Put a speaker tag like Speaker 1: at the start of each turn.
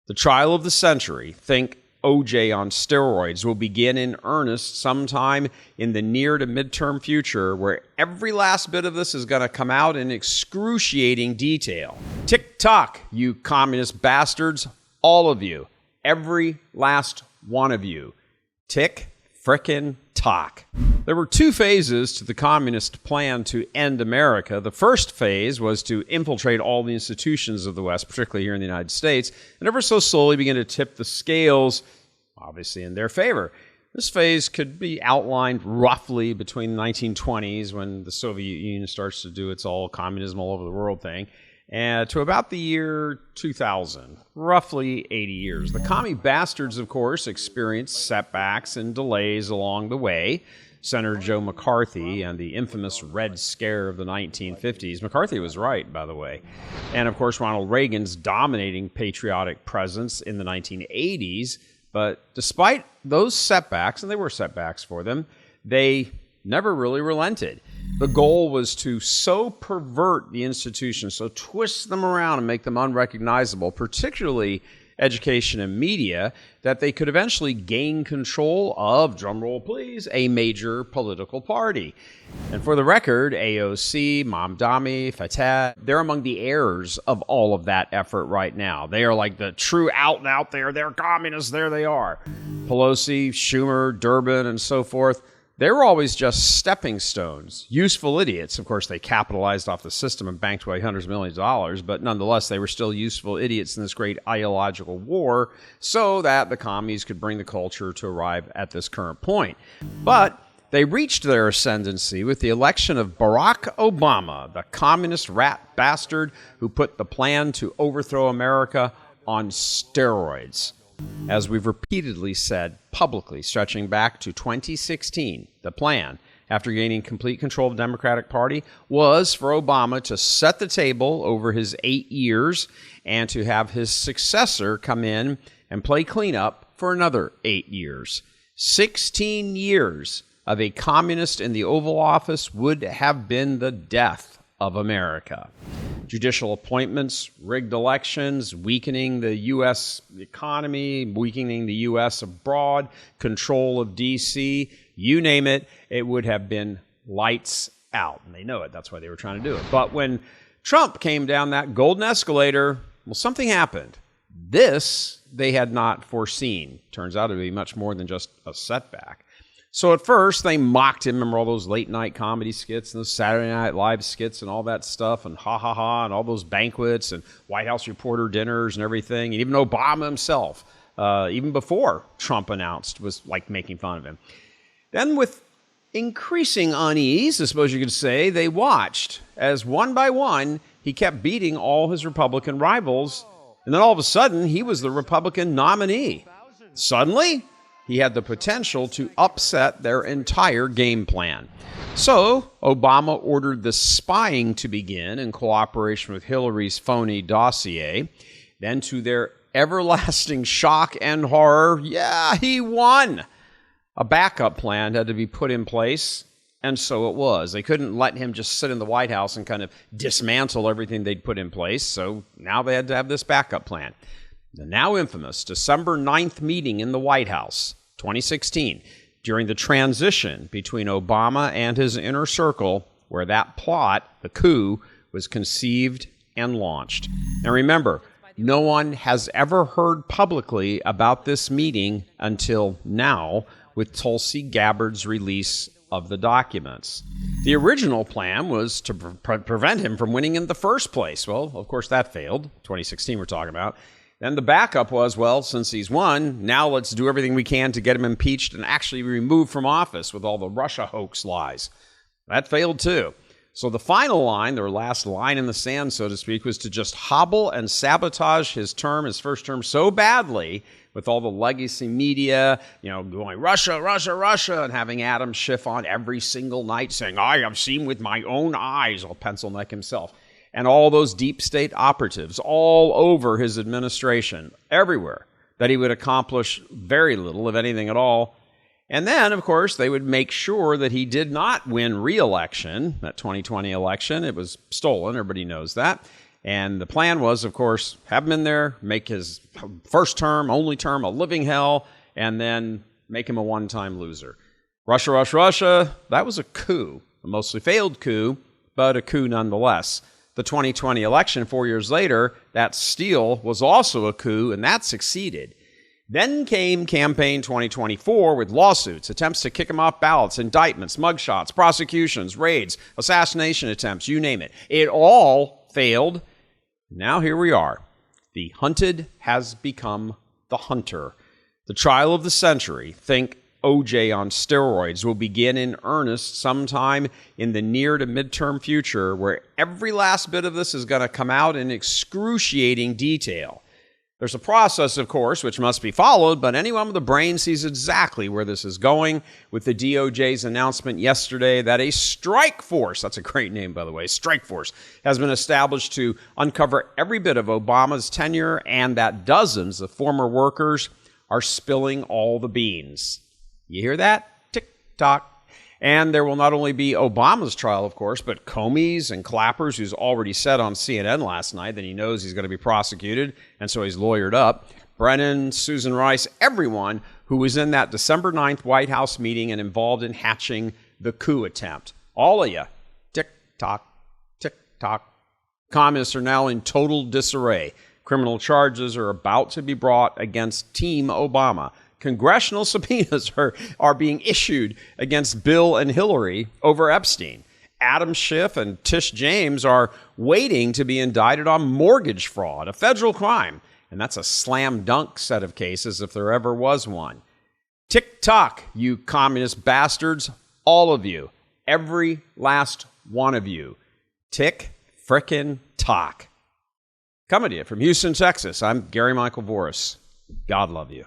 Speaker 1: The trial of the century, think OJ on steroids, will begin in earnest sometime in the near to midterm future, where every last bit of this is going to come out in excruciating detail. Tick-tock, you communist bastards, all of you, every last one of you. Tick-frickin-tock. There were two phases to the communist plan to end America. The first phase was to infiltrate all the institutions of the West, particularly here in the United States, and ever so slowly begin to tip the scales, obviously in their favor. This phase could be outlined roughly between the 1920s, when the Soviet Union starts to do its all communism all over the world thing, and to about the year 2000, roughly 80 years. The commie bastards, of course, experienced setbacks and delays along the way. Senator Joe McCarthy and the infamous Red Scare of the 1950s. McCarthy was right, by the way. And, of course, Ronald Reagan's dominating patriotic presence in the 1980s. But despite those setbacks, and they were setbacks for them, they never really relented. The goal was to so pervert the institutions, so twist them around and make them unrecognizable, particularly education and media, that they could eventually gain control of, drumroll please, a major political party. And for the record, AOC, Mamdani, Fatah, they're among the heirs of all of that effort right now. They are like the true out and out there. They're communists. There they are. Pelosi, Schumer, Durbin, and so forth. They were always just stepping stones, useful idiots. Of course, they capitalized off the system and banked away hundreds of millions of dollars, but nonetheless, they were still useful idiots in this great ideological war so that the commies could bring the culture to arrive at this current point. But they reached their ascendancy with the election of Barack Obama, the communist rat bastard who put the plan to overthrow America on steroids. As we've repeatedly said publicly, stretching back to 2016, the plan, after gaining complete control of the Democratic Party, was for Obama to set the table over his 8 years and to have his successor come in and play cleanup for another 8 years. 16 years of a communist in the Oval Office would have been the death of America. Judicial appointments, rigged elections, weakening the U.S. economy, weakening the U.S. abroad, control of D.C., you name it, it would have been lights out. And they know it. That's why they were trying to do it. But when Trump came down that golden escalator, well, something happened. This they had not foreseen. Turns out to be much more than just a setback. So at first, they mocked him. Remember all those late-night comedy skits and those Saturday Night Live skits and all that stuff and ha-ha-ha and all those banquets and White House reporter dinners and everything. And even Obama himself, even before Trump announced, was like making fun of him. Then with increasing unease, I suppose you could say, they watched as one by one, he kept beating all his Republican rivals. And then all of a sudden, he was the Republican nominee. Suddenly, he had the potential to upset their entire game plan. So, Obama ordered the spying to begin in cooperation with Hillary's phony dossier. Then, to their everlasting shock and horror, yeah, he won. A backup plan had to be put in place, and so it was. They couldn't let him just sit in the White House and kind of dismantle everything they'd put in place, so now they had to have this backup plan. The now infamous December 9th meeting in the White House, 2016, during the transition between Obama and his inner circle, where that plot, the coup, was conceived and launched. Now remember, no one has ever heard publicly about this meeting until now, with Tulsi Gabbard's release of the documents. The original plan was to prevent him from winning in the first place. Well, of course, that failed. 2016 we're talking about. Then the backup was, well, since he's won, now let's do everything we can to get him impeached and actually removed from office with all the Russia hoax lies. That failed too. So the final line, their last line in the sand, so to speak, was to just hobble and sabotage his first term so badly with all the legacy media, going Russia, Russia, Russia, and having Adam Schiff on every single night saying, I have seen with my own eyes, all pencil neck himself. And all those deep state operatives all over his administration, everywhere, that he would accomplish very little, if anything at all. And then, of course, they would make sure that he did not win re-election, that 2020 election. It was stolen. Everybody knows that. And the plan was, of course, have him in there, make his first term, only term, a living hell, and then make him a one-time loser. Russia, Russia, Russia, that was a coup, a mostly failed coup, but a coup nonetheless. The 2020 election, 4 years later, that steal was also a coup, and that succeeded. Then came campaign 2024 with lawsuits, attempts to kick him off ballots, indictments, mugshots, prosecutions, raids, assassination attempts, you name it. It all failed. Now here we are. The hunted has become the hunter. The trial of the century, think OJ on steroids, will begin in earnest sometime in the near to midterm future, where every last bit of this is going to come out in excruciating detail. There's a process, of course, which must be followed, but anyone with a brain sees exactly where this is going, with the DOJ's announcement yesterday that a strike force, that's a great name, by the way, strike force, has been established to uncover every bit of Obama's tenure, and that dozens of former workers are spilling all the beans. You hear that? Tick-tock. And there will not only be Obama's trial, of course, but Comey's and Clapper's, who's already said on CNN last night that he knows he's going to be prosecuted, and so he's lawyered up. Brennan, Susan Rice, everyone who was in that December 9th White House meeting and involved in hatching the coup attempt. All of you. Tick-tock, tick-tock. Communists are now in total disarray. Criminal charges are about to be brought against Team Obama. Congressional subpoenas are being issued against Bill and Hillary over Epstein. Adam Schiff and Tish James are waiting to be indicted on mortgage fraud, a federal crime. And that's a slam dunk set of cases if there ever was one. Tick-tock, you communist bastards, all of you, every last one of you. Tick-frickin-tock. Coming to you from Houston, Texas, I'm Gary Michael Voris. God love you.